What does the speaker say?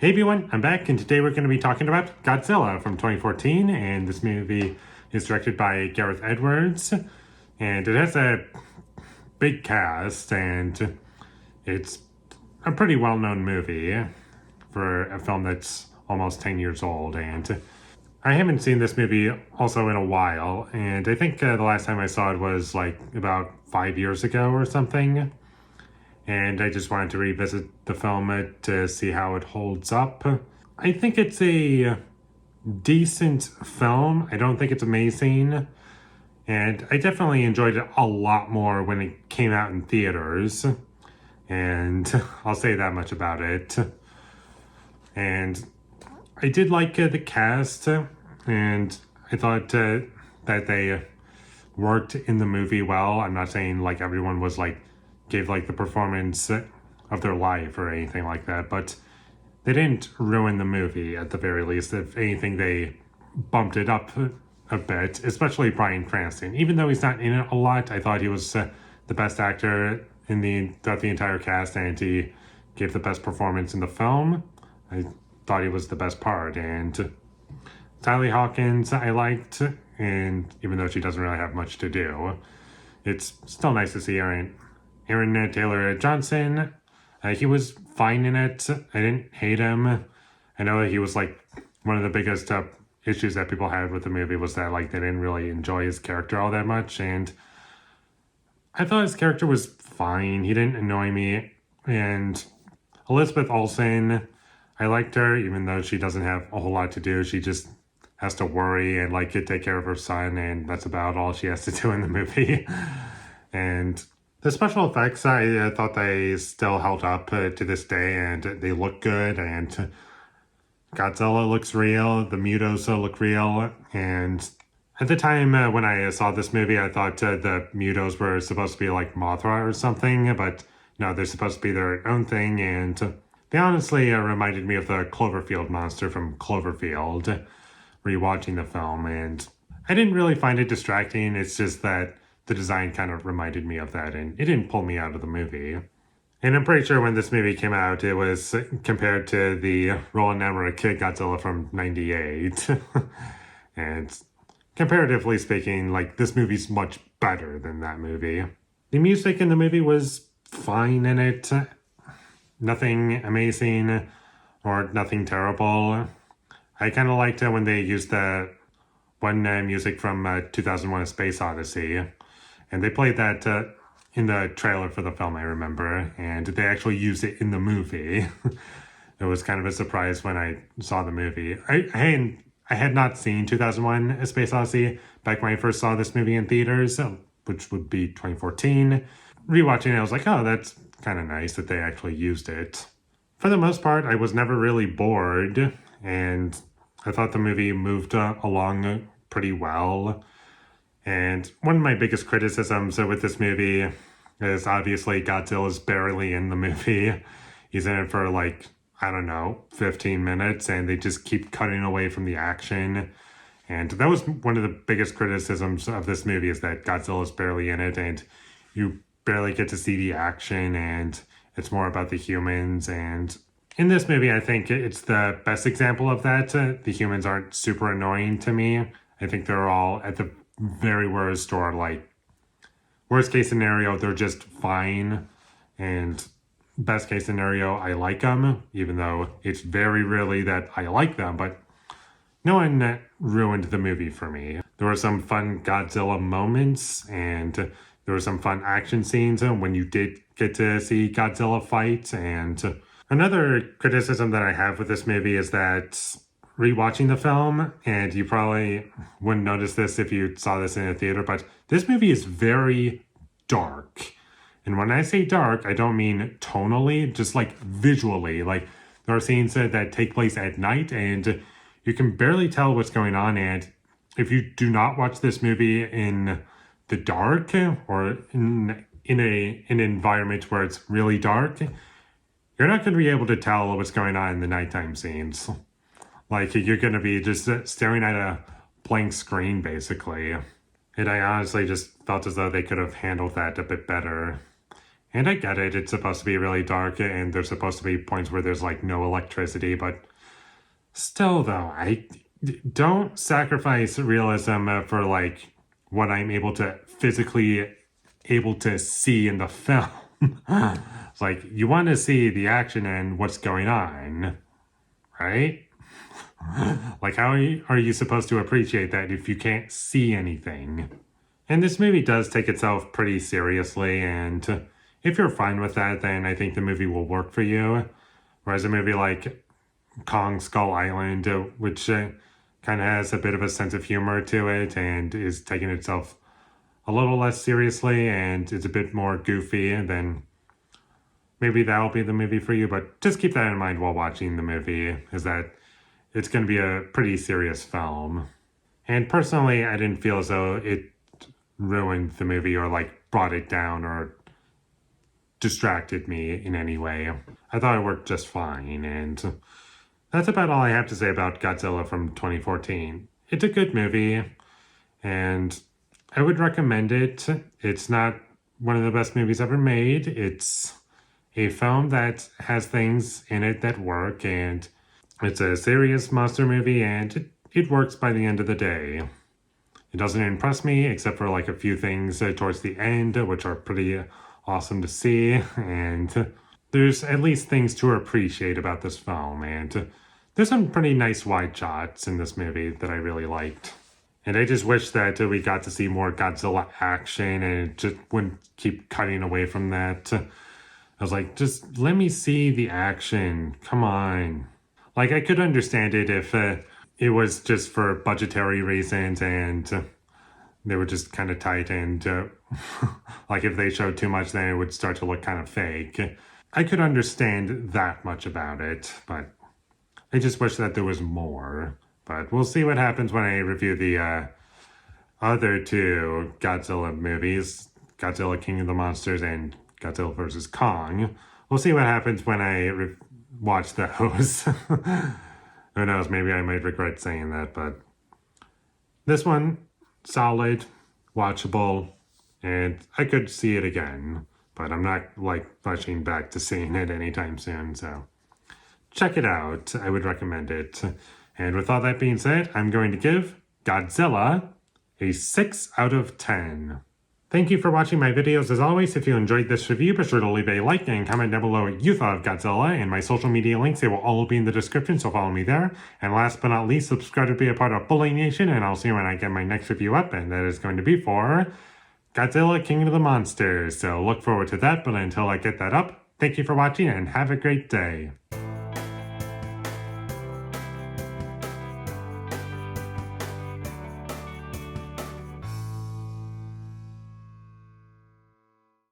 Hey everyone, I'm back, and today we're going to be talking about Godzilla from 2014, and this movie is directed by Gareth Edwards, and it has a big cast, and it's a pretty well-known movie for a film that's almost 10 years old, and I haven't seen this movie also in a while, and I think the last time I saw it was like about 5 years ago or something. And I just wanted to revisit the film to see how it holds up. I think it's a decent film. I don't think it's amazing. And I definitely enjoyed it a lot more when it came out in theaters. And I'll say that much about it. And I did like the cast. And I thought that they worked in the movie well. I'm not saying like everyone was like gave like the performance of their life or anything like that, but they didn't ruin the movie at the very least. If anything, they bumped it up a bit, especially Bryan Cranston. Even though he's not in it a lot, I thought he was the best actor throughout the entire cast, and he gave the best performance in the film. I thought he was the best part, and Tylee Hawkins I liked, and even though she doesn't really have much to do, it's still nice to see Aaron Taylor Johnson. He was fine in it. I didn't hate him. I know that he was like one of the biggest issues that people had with the movie was that like they didn't really enjoy his character all that much, and I thought his character was fine. He didn't annoy me. And Elizabeth Olsen, I liked her even though she doesn't have a whole lot to do. She just has to worry and like take care of her son, and that's about all she has to do in the movie. And the special effects, I thought they still held up to this day, and they look good, and Godzilla looks real, the Mutos look real, and at the time when I saw this movie, I thought the Mutos were supposed to be like Mothra or something, but no, they're supposed to be their own thing, and they honestly reminded me of the Cloverfield monster from Cloverfield, rewatching the film, and I didn't really find it distracting. It's just that the design kind of reminded me of that, and it didn't pull me out of the movie. And I'm pretty sure when this movie came out, it was compared to the Roland Emmerich Godzilla from '98. And comparatively speaking, like, this movie's much better than that movie. The music in the movie was fine in it. Nothing amazing or nothing terrible. I kind of liked it when they used the music from 2001: A Space Odyssey. And they played that in the trailer for the film, I remember, and they actually used it in the movie. It was kind of a surprise when I saw the movie. I had not seen 2001: A Space Odyssey back when I first saw this movie in theaters, which would be 2014. Rewatching it, I was like, oh, that's kind of nice that they actually used it. For the most part, I was never really bored, and I thought the movie moved along pretty well. And one of my biggest criticisms with this movie is obviously Godzilla's barely in the movie. He's in it for like, I don't know, 15 minutes, and they just keep cutting away from the action. And that was one of the biggest criticisms of this movie, is that Godzilla's barely in it, and you barely get to see the action, and it's more about the humans. And in this movie, I think it's the best example of that. The humans aren't super annoying to me. I think they're all at the very worst, or like worst case scenario, they're just fine, and best case scenario, I like them, even though it's very rarely that I like them. But no one ruined the movie for me. There were some fun Godzilla moments, and there were some fun action scenes when you did get to see Godzilla fight. And another criticism that I have with this movie is that rewatching the film, and you probably wouldn't notice this if you saw this in a theater, but this movie is very dark. And when I say dark, I don't mean tonally, just like visually. Like, there are scenes that take place at night, and you can barely tell what's going on. And if you do not watch this movie in the dark, or in an environment where it's really dark, you're not going to be able to tell what's going on in the nighttime scenes. Like, you're going to be just staring at a blank screen, basically. And I honestly just felt as though they could have handled that a bit better. And I get it, it's supposed to be really dark and there's supposed to be points where there's like no electricity, but still though, I don't sacrifice realism for like what I'm able to physically able to see in the film. It's like you want to see the action and what's going on, right? Like how are you supposed to appreciate that if you can't see anything? And this movie does take itself pretty seriously, and if you're fine with that, then I think the movie will work for you. Whereas a movie like Kong Skull Island, which kind of has a bit of a sense of humor to it and is taking itself a little less seriously and is a bit more goofy, then maybe that'll be the movie for you. But just keep that in mind while watching the movie, is that it's going to be a pretty serious film. And personally, I didn't feel as though it ruined the movie or like brought it down or distracted me in any way. I thought it worked just fine, and that's about all I have to say about Godzilla from 2014. It's a good movie, and I would recommend it. It's not one of the best movies ever made. It's a film that has things in it that work, and it's a serious monster movie, and it works by the end of the day. It doesn't impress me, except for like a few things towards the end, which are pretty awesome to see, and there's at least things to appreciate about this film, and there's some pretty nice wide shots in this movie that I really liked. And I just wish that we got to see more Godzilla action and it just wouldn't keep cutting away from that. I was like, just let me see the action. Come on. Like, I could understand it if it was just for budgetary reasons and they were just kind of tight and like if they showed too much, then it would start to look kind of fake. I could understand that much about it, but I just wish that there was more. But we'll see what happens when I review the other two Godzilla movies, Godzilla King of the Monsters and Godzilla vs. Kong. We'll see what happens when I watch those. Who knows, maybe I might regret saying that, but this one, solid, watchable, and I could see it again, but I'm not like rushing back to seeing it anytime soon, so check it out. I would recommend it. And with all that being said, I'm going to give Godzilla a 6 out of 10. Thank you for watching my videos. As always, if you enjoyed this review, be sure to leave a like and comment down below what you thought of Godzilla, and my social media links, they will all be in the description, so follow me there. And last but not least, subscribe to be a part of Foley Nation, and I'll see you when I get my next review up, and that is going to be for Godzilla King of the Monsters. So look forward to that, but until I get that up, thank you for watching and have a great day.